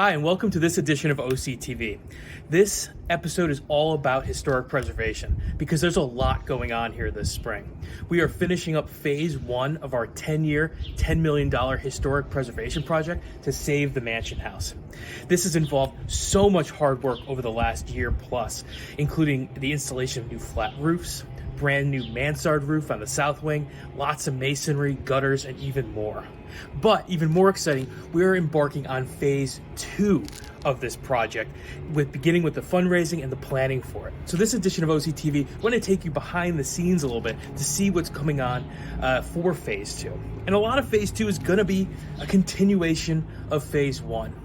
Hi, and welcome to this edition of OCTV. This episode is all about historic preservation because there's a lot going on here this spring. We are finishing up phase one of our 10-year, $10 million historic preservation project to save the Mansion House. This has involved so much hard work over the last year plus, including the installation of new flat roofs, brand new mansard roof on the south wing, lots of masonry, gutters, and even more. But even more exciting, we're embarking on phase two of this project, beginning with the fundraising and the planning for it. So this edition of OCTV, we're going to take you behind the scenes a little bit to see what's coming on for phase two. And a lot of phase two is going to be a continuation of phase one.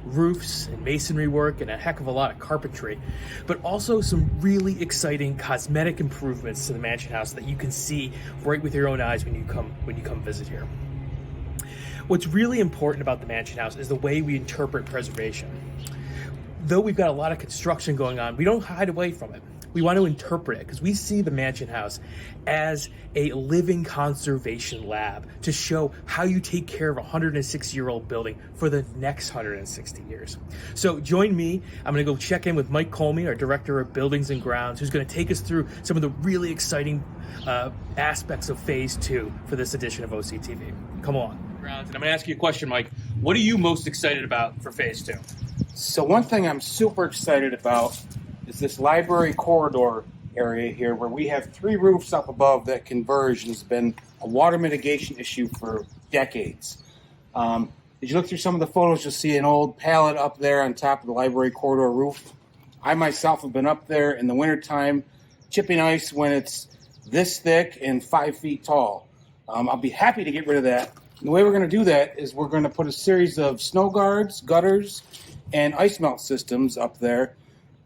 Roofs and masonry work and a heck of a lot of carpentry, but also some really exciting cosmetic improvements to the Mansion House that you can see right with your own eyes when you come visit here. What's really important about the Mansion House is the way we interpret preservation. Though we've got a lot of construction going on, we don't hide away from it. We want to interpret it because we see the Mansion House as a living conservation lab to show how you take care of a 106-year-old building for the next 160 years. So join me. I'm going to go check in with Mike Colmey, our Director of Buildings and Grounds, who's going to take us through some of the really exciting aspects of phase two for this edition of OCTV. Come on. And I'm going to ask you a question, Mike. What are you most excited about for phase two? So one thing I'm super excited about is this library corridor area here where we have three roofs up above that converge and has been a water mitigation issue for decades. As you look through some of the photos, you'll see an old pallet up there on top of the library corridor roof. I myself have been up there in the wintertime chipping ice when it's this thick and 5 feet tall. I'll be happy to get rid of that. And the way we're going to do that is we're going to put a series of snow guards, gutters, and ice melt systems up there,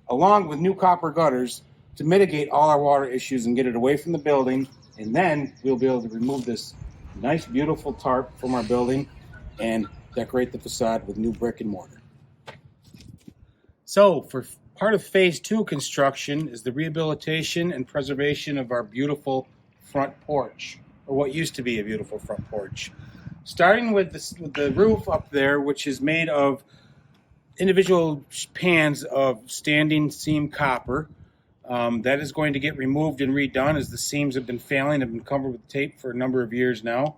along with new copper gutters to mitigate all our water issues and get it away from the building. And then we'll be able to remove this nice, beautiful tarp from our building and decorate the facade with new brick and mortar. So for part of phase two construction is the rehabilitation and preservation of our beautiful front porch, or what used to be a beautiful front porch. Starting with the roof up there, which is made of individual pans of standing seam copper. That is going to get removed and redone as the seams have been failing, have been covered with tape for a number of years now.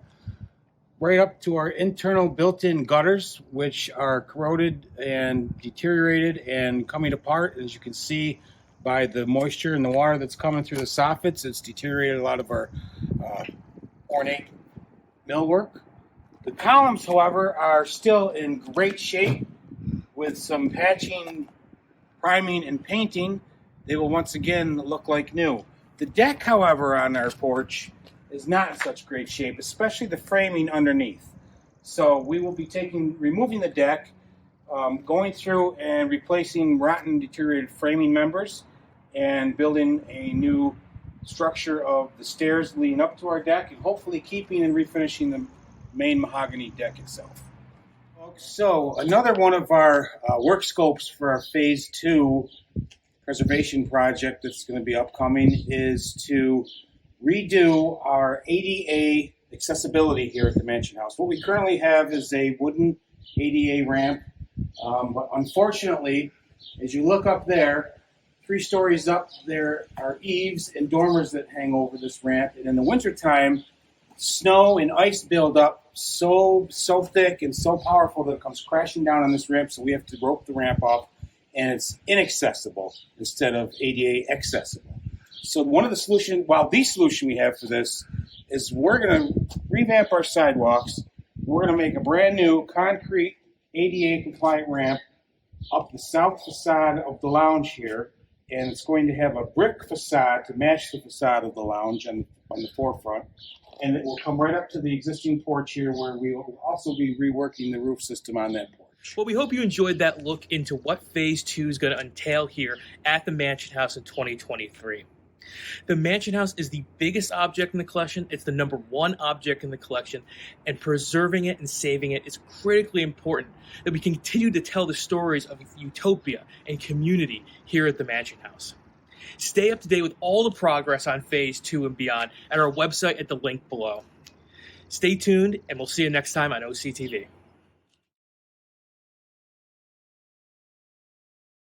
Right up to our internal built-in gutters, which are corroded and deteriorated and coming apart. As you can see by the moisture and the water that's coming through the soffits, it's deteriorated a lot of our ornate millwork. The columns, however, are still in great shape. With some patching, priming, and painting, they will once again look like new. The deck, however, on our porch is not in such great shape, especially the framing underneath. So we will be removing the deck, going through and replacing rotten, deteriorated framing members, and building a new structure of the stairs leading up to our deck, and hopefully keeping and refinishing the main mahogany deck itself. So another one of our work scopes for our phase two preservation project that's going to be upcoming is to redo our ADA accessibility here at the Mansion House. What we currently have is a wooden ADA ramp, but unfortunately, as you look up there, 3 stories up, there are eaves and dormers that hang over this ramp, and in the wintertime, snow and ice build up so thick and so powerful that it comes crashing down on this ramp, so we have to rope the ramp off, and it's inaccessible instead of ADA accessible. So one of the solution we have for this is we're going to revamp our sidewalks. We're going to make a brand new concrete ADA compliant ramp up the south facade of the lounge here, and it's going to have a brick facade to match the facade of the lounge on the forefront. And it will come right up to the existing porch here, where we will also be reworking the roof system on that porch. Well, we hope you enjoyed that look into what phase two is going to entail here at the Mansion House in 2023. The Mansion House is the biggest object in the collection. It's the #1 object in the collection, and preserving it and saving it is critically important that we continue to tell the stories of utopia and community here at the Mansion House. Stay up to date with all the progress on phase two and beyond at our website at the link below. Stay tuned, and we'll see you next time on OCTV.